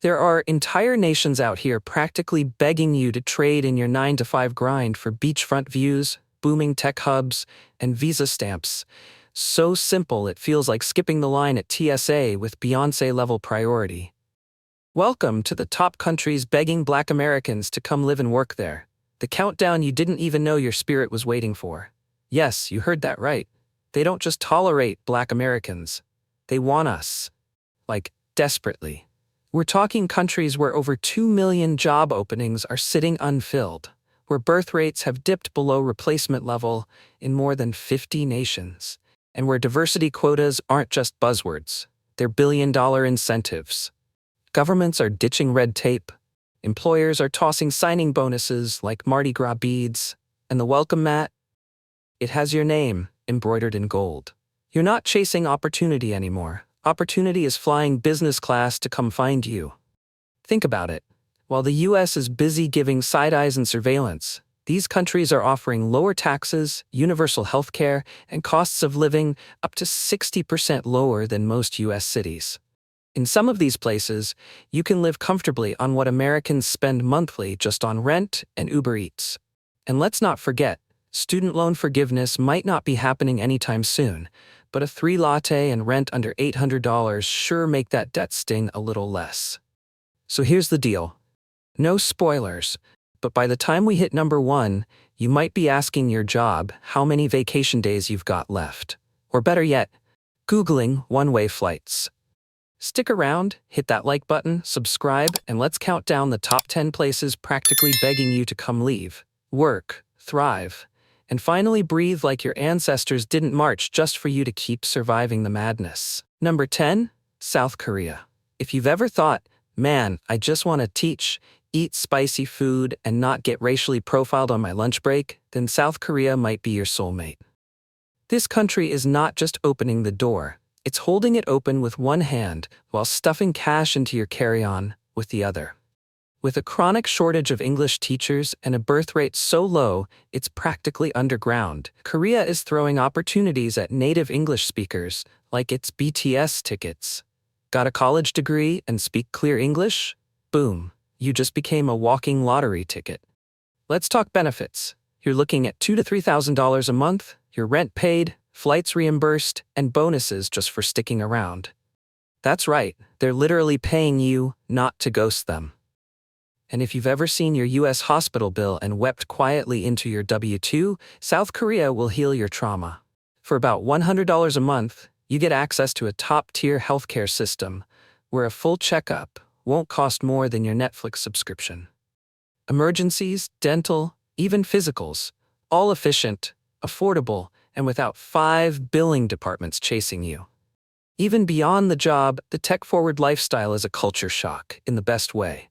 There are entire nations out here practically begging you to trade in your 9 to 5 grind for beachfront views, booming tech hubs, and visa stamps. So simple it feels like skipping the line at TSA with Beyoncé-level priority. Welcome to the top countries begging Black Americans to come live and work there. The countdown you didn't even know your spirit was waiting for. Yes, you heard that right. They don't just tolerate Black Americans. They want us. Like, desperately. We're talking countries where over 2 million job openings are sitting unfilled, where birth rates have dipped below replacement level in more than 50 nations, and where diversity quotas aren't just buzzwords, they're billion-dollar incentives. Governments are ditching red tape, employers are tossing signing bonuses like Mardi Gras beads, and the welcome mat, it has your name embroidered in gold. You're not chasing opportunity anymore. Opportunity is flying business class to come find you. Think about it. While the US is busy giving side eyes and surveillance, these countries are offering lower taxes, universal health care, and costs of living up to 60% lower than most US cities. In some of these places, you can live comfortably on what Americans spend monthly just on rent and Uber Eats. And let's not forget, student loan forgiveness might not be happening anytime soon, but a 3 latte and rent under $800 sure make that debt sting a little less. So here's the deal. No spoilers, but by the time we hit number 1, you might be asking your job how many vacation days you've got left. Or better yet, Googling one-way flights. Stick around, hit that like button, subscribe, and let's count down the top 10 places practically begging you to come leave, work, thrive, and finally breathe like your ancestors didn't march just for you to keep surviving the madness. Number 10, South Korea. If you've ever thought, man, I just want to teach, eat spicy food, and not get racially profiled on my lunch break, then South Korea might be your soulmate. This country is not just opening the door, it's holding it open with one hand while stuffing cash into your carry-on with the other. With a chronic shortage of English teachers and a birth rate so low it's practically underground, Korea is throwing opportunities at native English speakers like its BTS tickets. Got a college degree and speak clear English? Boom, you just became a walking lottery ticket. Let's talk benefits. You're looking at $2,000 to $3,000 a month, your rent paid, flights reimbursed, and bonuses just for sticking around. That's right, they're literally paying you not to ghost them. And if you've ever seen your US hospital bill and wept quietly into your W-2, South Korea will heal your trauma. For about $100 a month, you get access to a top-tier healthcare system where a full checkup won't cost more than your Netflix subscription. Emergencies, dental, even physicals, all efficient, affordable, and without 5 billing departments chasing you. Even beyond the job, the tech-forward lifestyle is a culture shock in the best way.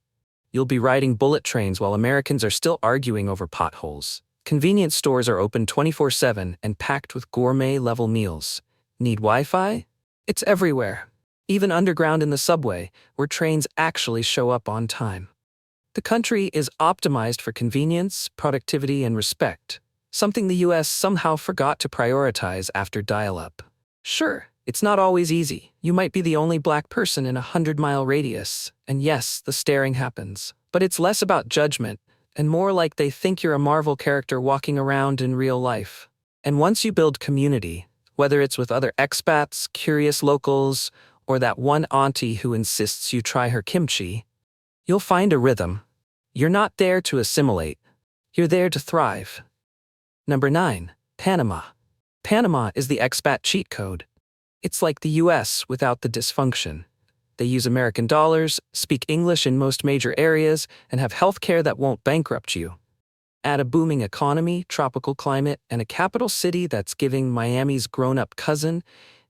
You'll be riding bullet trains while Americans are still arguing over potholes. Convenience stores are open 24/7 and packed with gourmet-level meals. Need Wi-Fi? It's everywhere. Even underground in the subway, where trains actually show up on time. The country is optimized for convenience, productivity, and respect, something the US somehow forgot to prioritize after dial-up. Sure, it's not always easy. You might be the only Black person in a 100-mile radius, and yes, the staring happens. But it's less about judgment, and more like they think you're a Marvel character walking around in real life. And once you build community, whether it's with other expats, curious locals, or that one auntie who insists you try her kimchi, you'll find a rhythm. You're not there to assimilate. You're there to thrive. Number 9, Panama. Panama is the expat cheat code. It's like the US without the dysfunction. They use American dollars, speak English in most major areas, and have healthcare that won't bankrupt you. Add a booming economy, tropical climate, and a capital city that's giving Miami's grown-up cousin,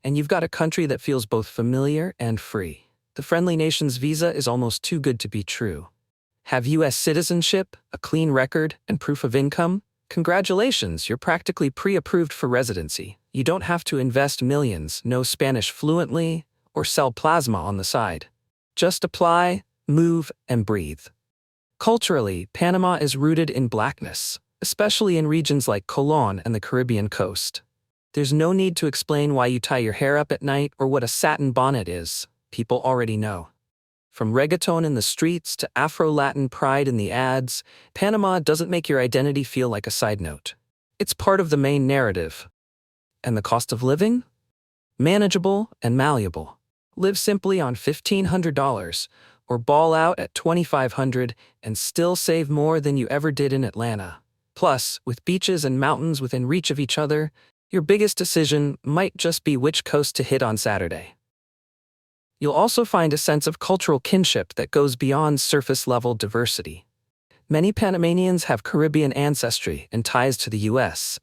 and you've got a country that feels both familiar and free. The friendly nation's visa is almost too good to be true. Have US citizenship, a clean record, and proof of income? Congratulations, you're practically pre-approved for residency. You don't have to invest millions, know Spanish fluently, or sell plasma on the side. Just apply, move, and breathe. Culturally, Panama is rooted in Blackness, especially in regions like Colón and the Caribbean coast. There's no need to explain why you tie your hair up at night or what a satin bonnet is. People already know. From reggaeton in the streets to Afro-Latin pride in the ads, Panama doesn't make your identity feel like a side note. It's part of the main narrative. And the cost of living? Manageable and malleable. Live simply on $1,500 or ball out at $2,500 and still save more than you ever did in Atlanta. Plus, with beaches and mountains within reach of each other, your biggest decision might just be which coast to hit on Saturday. You'll also find a sense of cultural kinship that goes beyond surface-level diversity. Many Panamanians have Caribbean ancestry and ties to the U.S.,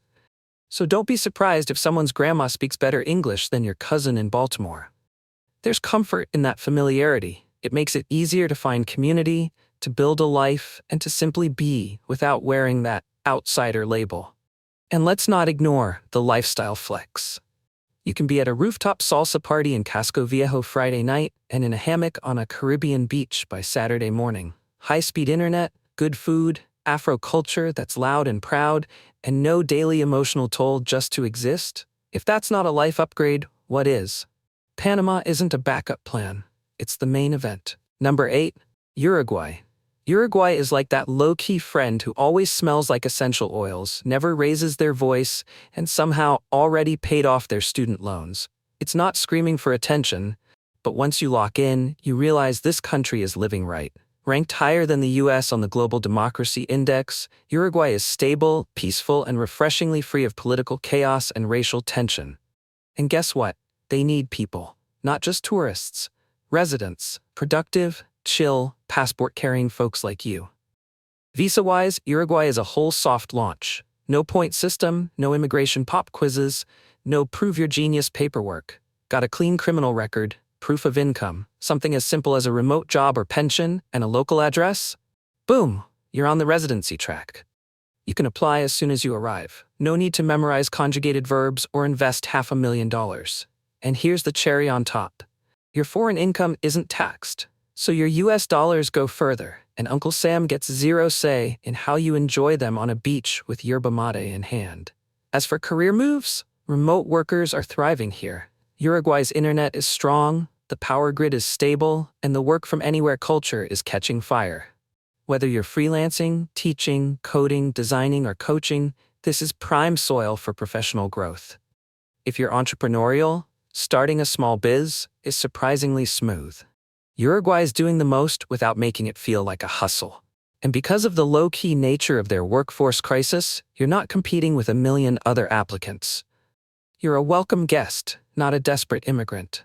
so don't be surprised if someone's grandma speaks better English than your cousin in Baltimore. There's comfort in that familiarity. It makes it easier to find community, to build a life, and to simply be without wearing that outsider label. And let's not ignore the lifestyle flex. You can be at a rooftop salsa party in Casco Viejo Friday night and in a hammock on a Caribbean beach by Saturday morning. High-speed internet, good food, Afro culture that's loud and proud, and no daily emotional toll just to exist? If that's not a life upgrade, what is? Panama isn't a backup plan. It's the main event. Number 8. Uruguay. Uruguay is like that low-key friend who always smells like essential oils, never raises their voice, and somehow already paid off their student loans. It's not screaming for attention, but once you lock in, you realize this country is living right. Ranked higher than the U.S. on the Global Democracy Index, Uruguay is stable, peaceful, and refreshingly free of political chaos and racial tension. And guess what? They need people, not just tourists. Residents, productive, chill, passport-carrying folks like you. Visa-wise, Uruguay is a whole soft launch. No point system, no immigration pop quizzes, no prove-your-genius paperwork. Got a clean criminal record, proof of income, something as simple as a remote job or pension, and a local address? Boom! You're on the residency track. You can apply as soon as you arrive. No need to memorize conjugated verbs or invest $500,000. And here's the cherry on top. Your foreign income isn't taxed. So your US dollars go further, and Uncle Sam gets zero say in how you enjoy them on a beach with yerba mate in hand. As for career moves, remote workers are thriving here. Uruguay's internet is strong, the power grid is stable, and the work-from-anywhere culture is catching fire. Whether you're freelancing, teaching, coding, designing, or coaching, this is prime soil for professional growth. If you're entrepreneurial, starting a small biz is surprisingly smooth. Uruguay's doing the most without making it feel like a hustle. And because of the low-key nature of their workforce crisis, you're not competing with a million other applicants. You're a welcome guest, not a desperate immigrant.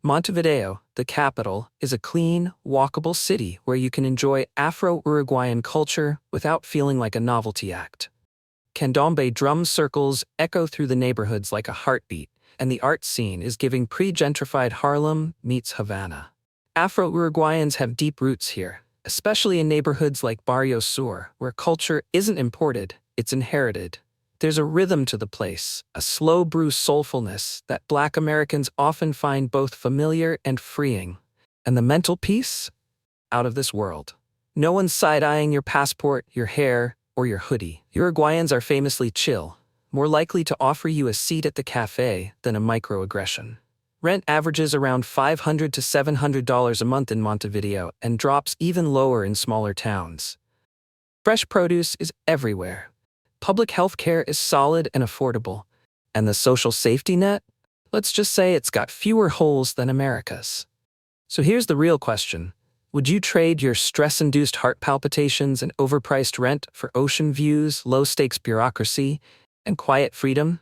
Montevideo, the capital, is a clean, walkable city where you can enjoy Afro-Uruguayan culture without feeling like a novelty act. Candombe drum circles echo through the neighborhoods like a heartbeat, and the art scene is giving pre-gentrified Harlem meets Havana. Afro-Uruguayans have deep roots here, especially in neighborhoods like Barrio Sur, where culture isn't imported, it's inherited. There's a rhythm to the place, a slow brew soulfulness that Black Americans often find both familiar and freeing. And the mental peace? Out of this world. No one's side-eyeing your passport, your hair, or your hoodie. Uruguayans are famously chill, more likely to offer you a seat at the cafe than a microaggression. Rent averages around $500 to $700 a month in Montevideo and drops even lower in smaller towns. Fresh produce is everywhere. Public health care is solid and affordable. And the social safety net? Let's just say it's got fewer holes than America's. So here's the real question. Would you trade your stress-induced heart palpitations and overpriced rent for ocean views, low-stakes bureaucracy, and quiet freedom?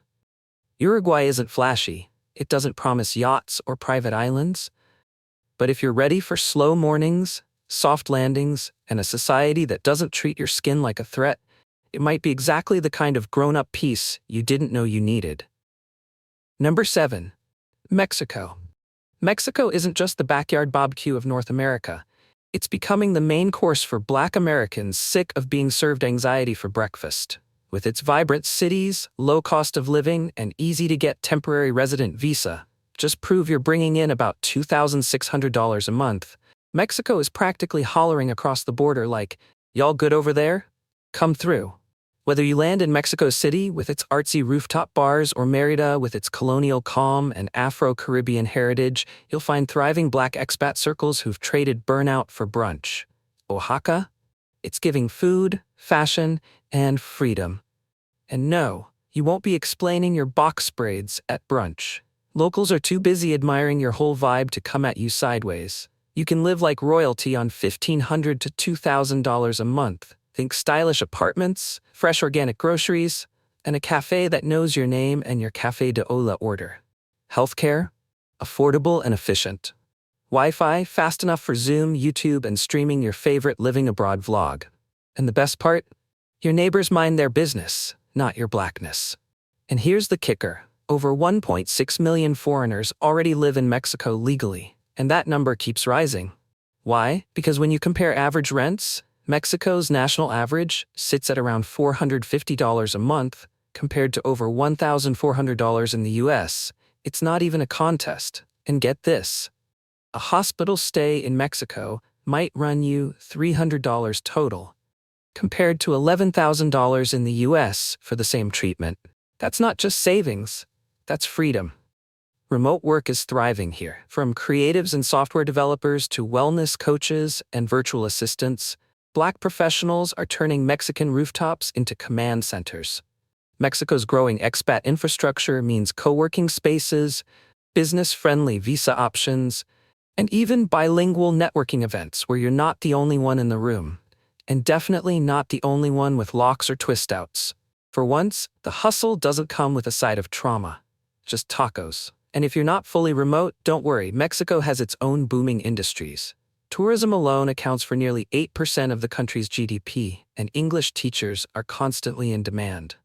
Uruguay isn't flashy. It doesn't promise yachts or private islands. But if you're ready for slow mornings, soft landings, and a society that doesn't treat your skin like a threat, it might be exactly the kind of grown-up peace you didn't know you needed. Number 7. Mexico. Mexico isn't just the backyard barbecue of North America. It's becoming the main course for Black Americans sick of being served anxiety for breakfast. With its vibrant cities, low cost of living, and easy-to-get temporary resident visa, just prove you're bringing in about $2,600 a month, Mexico is practically hollering across the border like, "Y'all good over there? Come through." Whether you land in Mexico City with its artsy rooftop bars or Merida with its colonial calm and Afro-Caribbean heritage, you'll find thriving Black expat circles who've traded burnout for brunch. Oaxaca? It's giving food, fashion, and freedom. And no, you won't be explaining your box braids at brunch. Locals are too busy admiring your whole vibe to come at you sideways. You can live like royalty on $1,500 to $2,000 a month. Think stylish apartments, fresh organic groceries, and a cafe that knows your name and your Café de Hola order. Healthcare? Affordable and efficient. Wi-Fi fast enough for Zoom, YouTube, and streaming your favorite living abroad vlog. And the best part? Your neighbors mind their business, not your blackness. And here's the kicker. Over 1.6 million foreigners already live in Mexico legally, and that number keeps rising. Why? Because when you compare average rents, Mexico's national average sits at around $450 a month, compared to over $1,400 in the US. It's not even a contest. And get this. A hospital stay in Mexico might run you $300 total, compared to $11,000 in the US for the same treatment. That's not just savings, that's freedom. Remote work is thriving here. From creatives and software developers to wellness coaches and virtual assistants, Black professionals are turning Mexican rooftops into command centers. Mexico's growing expat infrastructure means co-working spaces, business-friendly visa options, and even bilingual networking events where you're not the only one in the room, and definitely not the only one with locks or twist-outs. For once, the hustle doesn't come with a side of trauma, just tacos. And if you're not fully remote, don't worry, Mexico has its own booming industries. Tourism alone accounts for nearly 8% of the country's GDP, and English teachers are constantly in demand.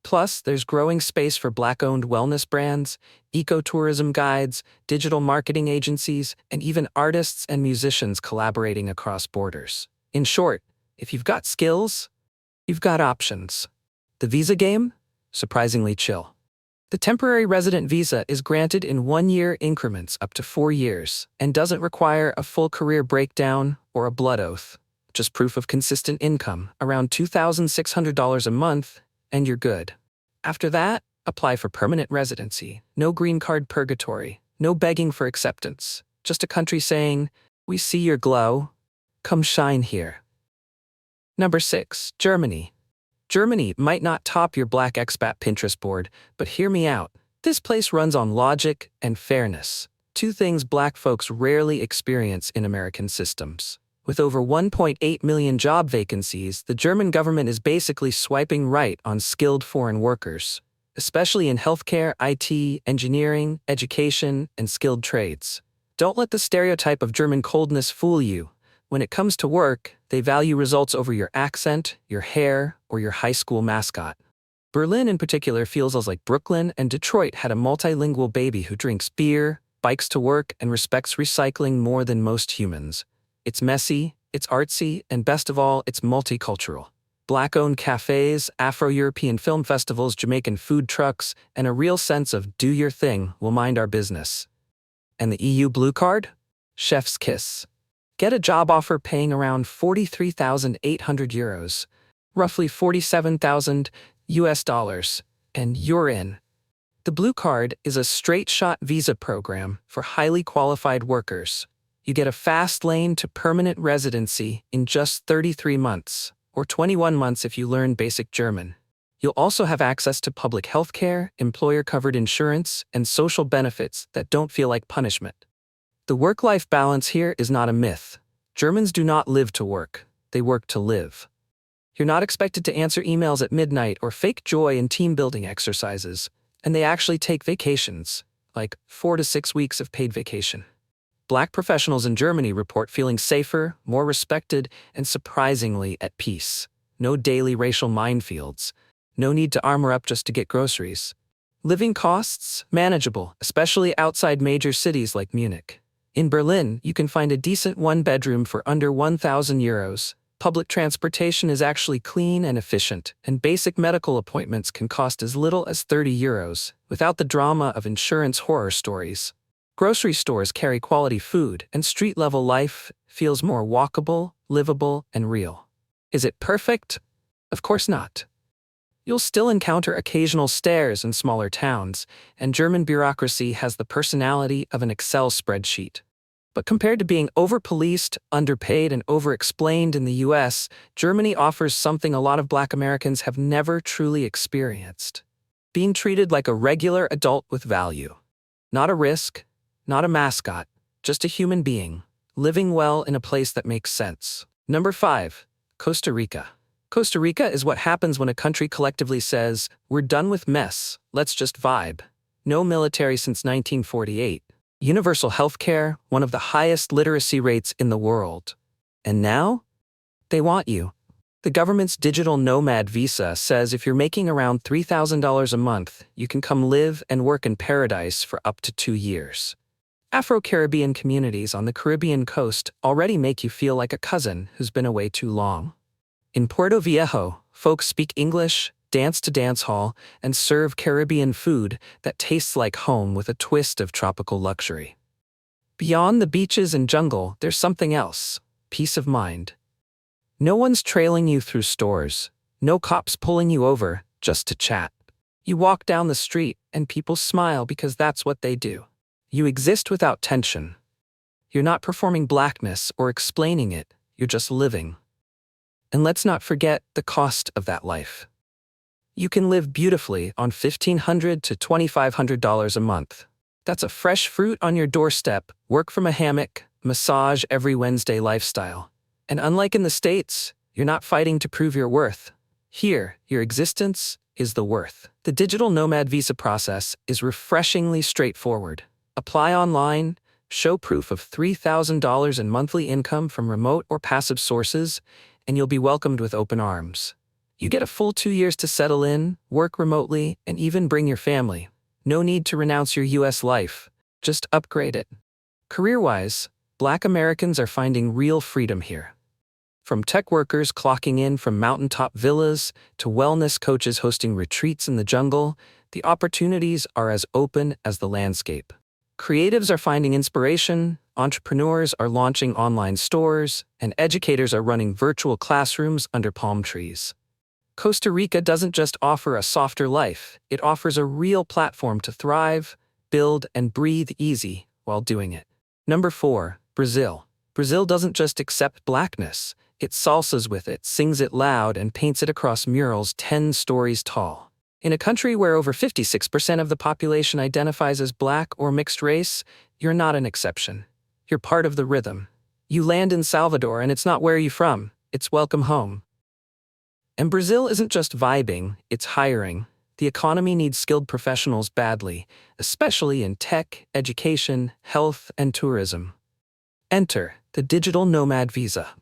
Plus, there's growing space for Black-owned wellness brands, ecotourism guides, digital marketing agencies, and even artists and musicians collaborating across borders. In short, if you've got skills, you've got options. The visa game? Surprisingly chill. The temporary resident visa is granted in 1-year increments up to 4 years and doesn't require a full career breakdown or a blood oath. Just proof of consistent income, around $2,600 a month, and you're good. After that, apply for permanent residency. No green card purgatory, no begging for acceptance. Just a country saying, "We see your glow. Come shine here." Number 6, Germany. Germany might not top your Black expat Pinterest board, but hear me out. This place runs on logic and fairness, two things Black folks rarely experience in American systems. With over 1.8 million job vacancies, the German government is basically swiping right on skilled foreign workers, especially in healthcare, IT, engineering, education, and skilled trades. Don't let the stereotype of German coldness fool you. When it comes to work, they value results over your accent, your hair, or your high school mascot. Berlin in particular feels as like Brooklyn and Detroit had a multilingual baby who drinks beer, bikes to work, and respects recycling more than most humans. It's messy, it's artsy, and best of all, it's multicultural. Black-owned cafes, Afro-European film festivals, Jamaican food trucks, and a real sense of do your thing, we'll mind our business. And the EU Blue Card? Chef's kiss. Get a job offer paying around 43,800 euros, roughly 47,000 US dollars, and you're in. The Blue Card is a straight-shot visa program for highly qualified workers. You get a fast lane to permanent residency in just 33 months, or 21 months if you learn basic German. You'll also have access to public healthcare, employer-covered insurance, and social benefits that don't feel like punishment. The work-life balance here is not a myth. Germans do not live to work, they work to live. You're not expected to answer emails at midnight or fake joy in team-building exercises, and they actually take vacations, like 4 to 6 weeks of paid vacation. Black professionals in Germany report feeling safer, more respected, and surprisingly at peace. No daily racial minefields. No need to armor up just to get groceries. Living costs? Manageable, especially outside major cities like Munich. In Berlin, you can find a decent one-bedroom for under 1,000 euros. Public transportation is actually clean and efficient, and basic medical appointments can cost as little as 30 euros, without the drama of insurance horror stories. Grocery stores carry quality food, and street-level life feels more walkable, livable, and real. Is it perfect? Of course not. You'll still encounter occasional stares in smaller towns, and German bureaucracy has the personality of an Excel spreadsheet. But compared to being over-policed, underpaid, and over-explained in the US, Germany offers something a lot of Black Americans have never truly experienced: being treated like a regular adult with value. Not a risk, not a mascot, just a human being, living well in a place that makes sense. Number 5. Costa Rica. Costa Rica is what happens when a country collectively says, "We're done with mess, let's just vibe." No military since 1948. Universal health care, one of the highest literacy rates in the world. And now? They want you. The government's digital nomad visa says if you're making around $3,000 a month, you can come live and work in paradise for up to 2 years. Afro-Caribbean communities on the Caribbean coast already make you feel like a cousin who's been away too long. In Puerto Viejo, folks speak English, dance to dance hall, and serve Caribbean food that tastes like home with a twist of tropical luxury. Beyond the beaches and jungle, there's something else: peace of mind. No one's trailing you through stores, no cops pulling you over just to chat. You walk down the street and people smile because that's what they do. You exist without tension. You're not performing blackness or explaining it, you're just living. And let's not forget the cost of that life. You can live beautifully on $1,500 to $2,500 a month. That's a fresh fruit on your doorstep, work from a hammock, massage every Wednesday lifestyle. And unlike in the States, you're not fighting to prove your worth. Here, your existence is the worth. The digital nomad visa process is refreshingly straightforward. Apply online, show proof of $3,000 in monthly income from remote or passive sources, and you'll be welcomed with open arms. You get a full 2 years to settle in, work remotely, and even bring your family. No need to renounce your US life, just upgrade it. Career-wise, Black Americans are finding real freedom here. From tech workers clocking in from mountaintop villas to wellness coaches hosting retreats in the jungle, the opportunities are as open as the landscape. Creatives are finding inspiration, entrepreneurs are launching online stores, and educators are running virtual classrooms under palm trees. Costa Rica doesn't just offer a softer life, it offers a real platform to thrive, build, and breathe easy while doing it. Number 4. Brazil. Brazil doesn't just accept blackness, it salsas with it, sings it loud, and paints it across murals 10 stories tall. In a country where over 56% of the population identifies as Black or mixed race, you're not an exception. You're part of the rhythm. You land in Salvador and it's not "where are you from?" it's "welcome home." And Brazil isn't just vibing, it's hiring. The economy needs skilled professionals badly, especially in tech, education, health, and tourism. Enter the digital nomad visa.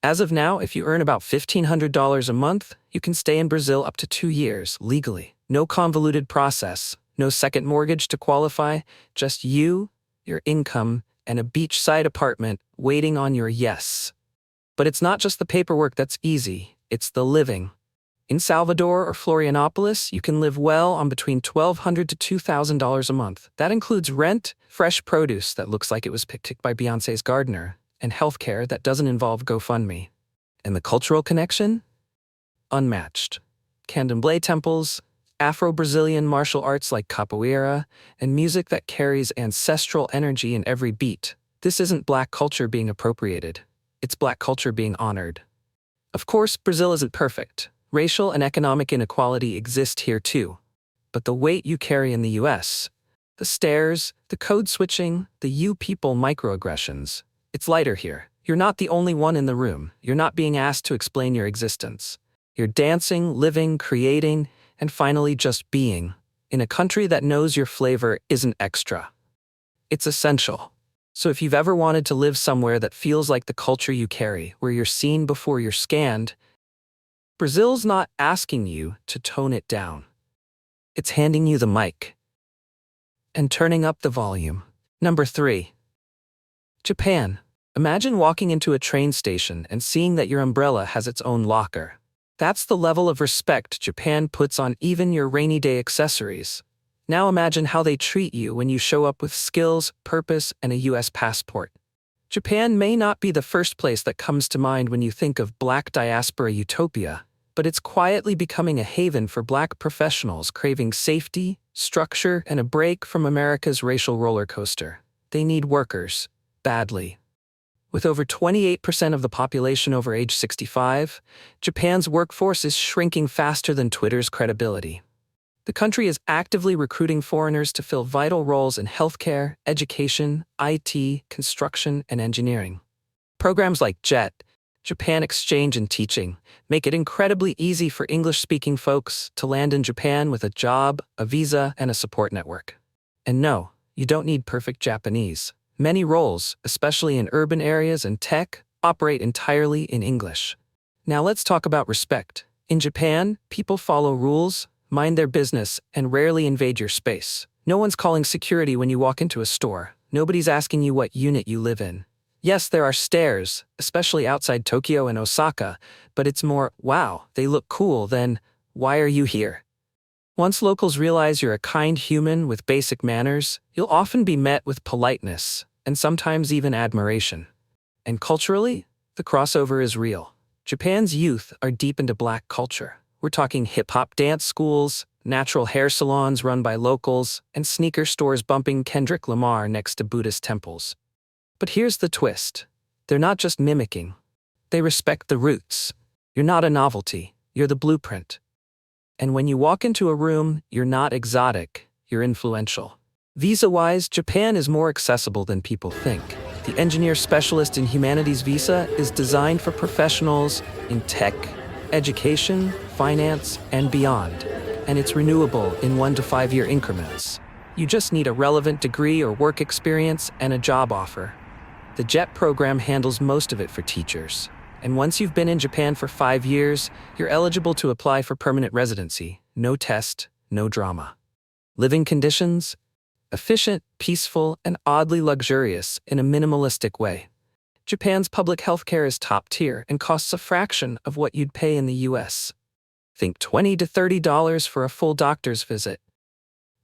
As of now, if you earn about $1,500 a month, you can stay in Brazil up to 2 years, legally. No convoluted process, no second mortgage to qualify, just you, your income, and a beachside apartment waiting on your yes. But it's not just the paperwork that's easy, it's the living. In Salvador or Florianopolis, you can live well on between $1,200 to $2,000 a month. That includes rent, fresh produce that looks like it was picked by Beyoncé's gardener, and healthcare that doesn't involve GoFundMe. And the cultural connection? Unmatched. Candomblé temples, Afro-Brazilian martial arts like capoeira, and music that carries ancestral energy in every beat. This isn't Black culture being appropriated. It's Black culture being honored. Of course, Brazil isn't perfect. Racial and economic inequality exist here too. But the weight you carry in the US, the stares, the code switching, the you people microaggressions, it's lighter here. You're not the only one in the room. You're not being asked to explain your existence. You're dancing, living, creating, and finally just being, in a country that knows your flavor isn't extra. It's essential. So if you've ever wanted to live somewhere that feels like the culture you carry, where you're seen before you're scanned, Brazil's not asking you to tone it down. It's handing you the mic and turning up the volume. Number 3. Japan. Imagine walking into a train station and seeing that your umbrella has its own locker. That's the level of respect Japan puts on even your rainy day accessories. Now imagine how they treat you when you show up with skills, purpose, and a US passport. Japan may not be the first place that comes to mind when you think of Black diaspora utopia, but it's quietly becoming a haven for Black professionals craving safety, structure, and a break from America's racial roller coaster. They need workers, badly. With over 28% of the population over age 65, Japan's workforce is shrinking faster than Twitter's credibility. The country is actively recruiting foreigners to fill vital roles in healthcare, education, IT, construction, and engineering. Programs like JET, Japan Exchange and Teaching, make it incredibly easy for English-speaking folks to land in Japan with a job, a visa, and a support network. And no, you don't need perfect Japanese. Many roles, especially in urban areas and tech, operate entirely in English. Now let's talk about respect. In Japan, people follow rules, mind their business, and rarely invade your space. No one's calling security when you walk into a store. Nobody's asking you what unit you live in. Yes, there are stares, especially outside Tokyo and Osaka, but it's more, wow, they look cool, than, why are you here? Once locals realize you're a kind human with basic manners, you'll often be met with politeness, and sometimes even admiration. And culturally, the crossover is real. Japan's youth are deep into Black culture. We're talking hip-hop dance schools, natural hair salons run by locals, and sneaker stores bumping Kendrick Lamar next to Buddhist temples. But here's the twist. They're not just mimicking. They respect the roots. You're not a novelty. You're the blueprint. And when you walk into a room, you're not exotic. You're influential. Visa-wise, Japan is more accessible than people think. The engineer specialist in humanities visa is designed for professionals in tech, education, finance, and beyond. And it's renewable in 1 to 5 year increments. You just need a relevant degree or work experience and a job offer. The JET program handles most of it for teachers. And once you've been in Japan for 5 years, you're eligible to apply for permanent residency. No test, no drama. Living conditions? Efficient, peaceful, and oddly luxurious in a minimalistic way. Japan's public healthcare is top tier and costs a fraction of what you'd pay in the US. Think $20 to $30 for a full doctor's visit.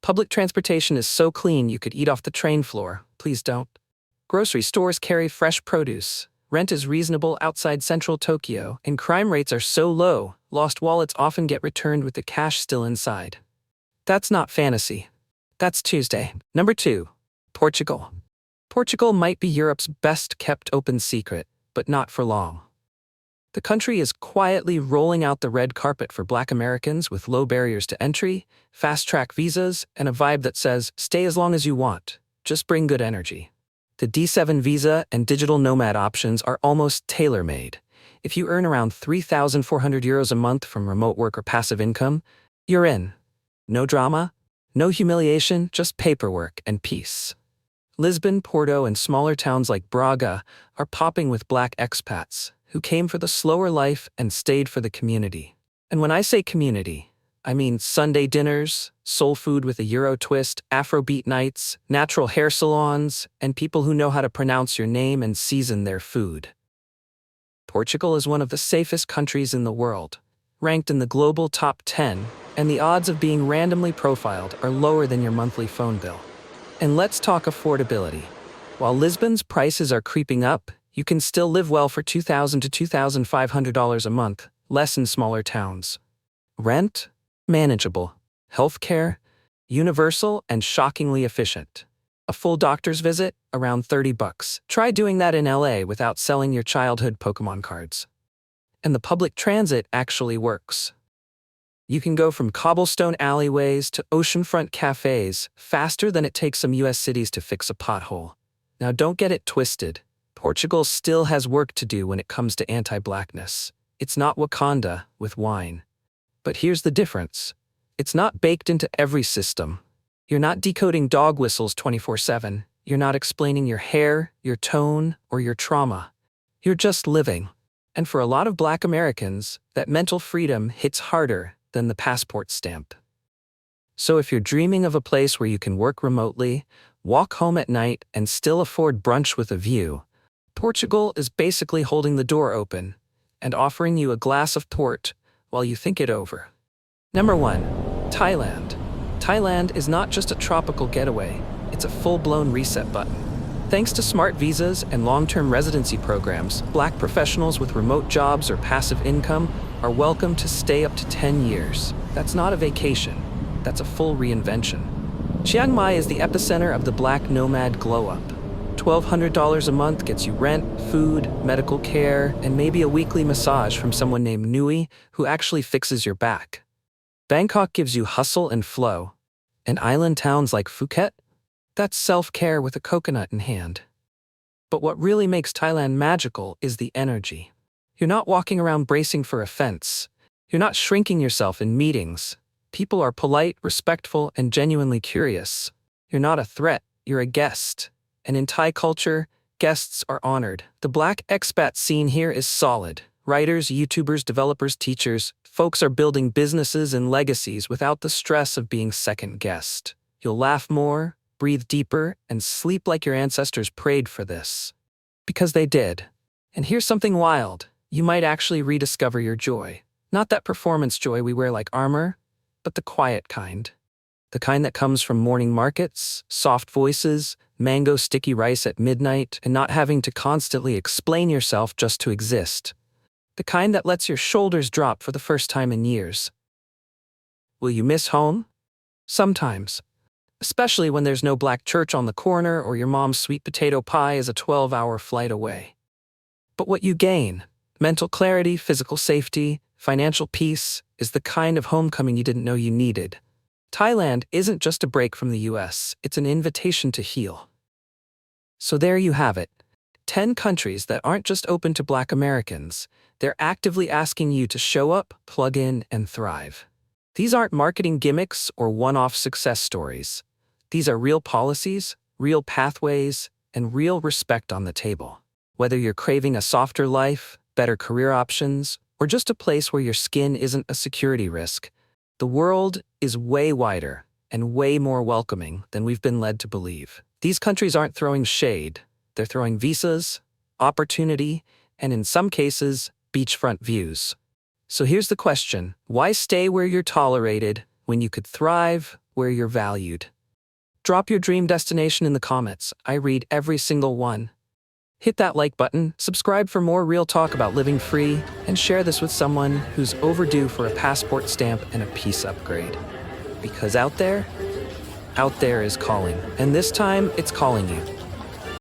Public transportation is so clean you could eat off the train floor. Please don't. Grocery stores carry fresh produce. Rent is reasonable outside central Tokyo, and crime rates are so low, lost wallets often get returned with the cash still inside. That's not fantasy. That's Tuesday. Number 2. Portugal. Portugal might be Europe's best-kept open secret, but not for long. The country is quietly rolling out the red carpet for Black Americans with low barriers to entry, fast-track visas, and a vibe that says, stay as long as you want, just bring good energy. The D7 visa and digital nomad options are almost tailor-made. If you earn around 3,400 euros a month from remote work or passive income, you're in. No drama, no humiliation, just paperwork and peace. Lisbon, Porto, and smaller towns like Braga are popping with Black expats who came for the slower life and stayed for the community. And when I say community, I mean Sunday dinners, soul food with a Euro twist, Afrobeat nights, natural hair salons, and people who know how to pronounce your name and season their food. Portugal is one of the safest countries in the world, ranked in the global top 10, and the odds of being randomly profiled are lower than your monthly phone bill. And let's talk affordability. While Lisbon's prices are creeping up, you can still live well for $2,000 to $2,500 a month, less in smaller towns. Rent? Manageable. Healthcare? Universal and shockingly efficient. A full doctor's visit? Around $30. Try doing that in LA without selling your childhood Pokemon cards. And the public transit actually works. You can go from cobblestone alleyways to oceanfront cafes faster than it takes some US cities to fix a pothole. Now don't get it twisted. Portugal still has work to do when it comes to anti-Blackness. It's not Wakanda with wine. But here's the difference. It's not baked into every system. You're not decoding dog whistles 24/7. You're not explaining your hair, your tone, or your trauma. You're just living. And for a lot of Black Americans, that mental freedom hits harder than the passport stamp. So if you're dreaming of a place where you can work remotely, walk home at night, and still afford brunch with a view, Portugal is basically holding the door open and offering you a glass of port while you think it over. Number 1. Thailand. Thailand is not just a tropical getaway, it's a full-blown reset button. Thanks to smart visas and long-term residency programs, Black professionals with remote jobs or passive income are welcome to stay up to 10 years. That's not a vacation. That's a full reinvention. Chiang Mai is the epicenter of the Black nomad glow-up. $1,200 a month gets you rent, food, medical care, and maybe a weekly massage from someone named Nui who actually fixes your back. Bangkok gives you hustle and flow. And island towns like Phuket? That's self-care with a coconut in hand. But what really makes Thailand magical is the energy. You're not walking around bracing for offense. You're not shrinking yourself in meetings. People are polite, respectful, and genuinely curious. You're not a threat, you're a guest. And in Thai culture, guests are honored. The Black expat scene here is solid. Writers, YouTubers, developers, teachers, folks are building businesses and legacies without the stress of being second-guessed. You'll laugh more, breathe deeper, and sleep like your ancestors prayed for this. Because they did. And here's something wild. You might actually rediscover your joy. Not that performance joy we wear like armor, but the quiet kind. The kind that comes from morning markets, soft voices, mango sticky rice at midnight, and not having to constantly explain yourself just to exist. The kind that lets your shoulders drop for the first time in years. Will you miss home? Sometimes. Especially when there's no Black church on the corner or your mom's sweet potato pie is a 12-hour flight away. But what you gain, mental clarity, physical safety, financial peace, is the kind of homecoming you didn't know you needed. Thailand isn't just a break from the US, it's an invitation to heal. So there you have it. 10 countries that aren't just open to Black Americans, they're actively asking you to show up, plug in, and thrive. These aren't marketing gimmicks or one-off success stories. These are real policies, real pathways, and real respect on the table. Whether you're craving a softer life, better career options, or just a place where your skin isn't a security risk, the world is way wider and way more welcoming than we've been led to believe. These countries aren't throwing shade. They're throwing visas, opportunity, and in some cases, beachfront views. So here's the question. Why stay where you're tolerated when you could thrive where you're valued? Drop your dream destination in the comments. I read every single one. Hit that like button, subscribe for more real talk about living free, and share this with someone who's overdue for a passport stamp and a peace upgrade. Because out there is calling. And this time, it's calling you.